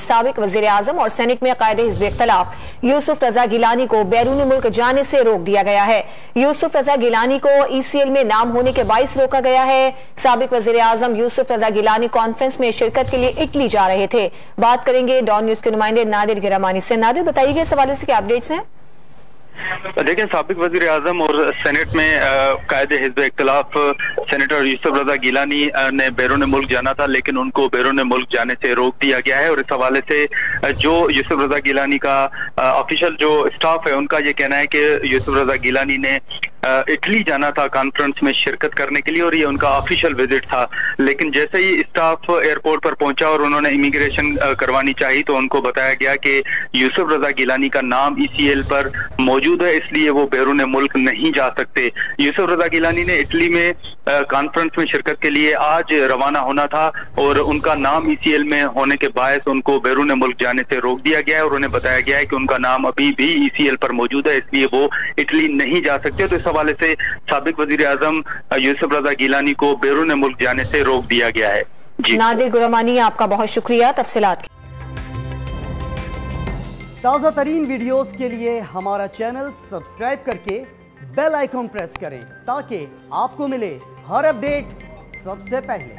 साबिक वजीर आजम और सेनेट में कायदे हिज़्ब इख्तिलाफ यूसुफ रजा गिलानी को बैरून मुल्क जाने से रोक दिया गया है। यूसुफ रजा गिलानी को ECL में नाम होने के बाइस रोका गया है। साबिक वजीर आजम यूसुफ रजा गिलानी कॉन्फ्रेंस में शिरकत के लिए इटली जा रहे थे। बात करेंगे डॉन न्यूज के नुमाइंदे नादिर गिरामानी से। नादिर, बताइए इस हवाले से क्या अपडेट्स हैं? देखें, साबिक वजीर आजम और सेनेट में कायदे हिज़्ब इख्तिलाफ सेनेटर यूसुफ रजा गिलानी ने बैरून मुल्क जाना था, लेकिन उनको बैरून मुल्क जाने से रोक दिया गया है। और इस हवाले से जो यूसुफ रजा गिलानी का ऑफिशियल जो स्टाफ है, उनका ये कहना है कि यूसुफ रजा गिलानी ने इटली जाना था कॉन्फ्रेंस में शिरकत करने के लिए और ये उनका ऑफिशियल विजिट था। लेकिन जैसे ही स्टाफ एयरपोर्ट पर पहुंचा और उन्होंने इमिग्रेशन करवानी चाहिए तो उनको बताया गया कि यूसुफ रजा गिलानी का नाम ECL पर मौजूद है, इसलिए वो बैरून मुल्क नहीं जा सकते। यूसुफ रजा गिलानी ने इटली में कॉन्फ्रेंस में शिरकत के लिए आज रवाना होना था और उनका नाम ECL में होने के बायस उनको बैरून मुल्क जाने से रोक दिया गया है और उन्हें बताया गया है कि उनका नाम अभी भी ECL पर मौजूद है, इसलिए वो इटली नहीं जा सकते। तो इस हवाले से साबिक वजीर आजम यूसुफ रजा गिलानी को बैरून मुल्क जाने से रोक दिया गया है। जी नादिर गिरामानी, आपका बहुत शुक्रिया तफसीलात। ताज़ा तरीन वीडियोस के लिए हमारा चैनल सब्सक्राइब करके बेल आइकॉन प्रेस करें ताकि आपको मिले हर अपडेट सबसे पहले।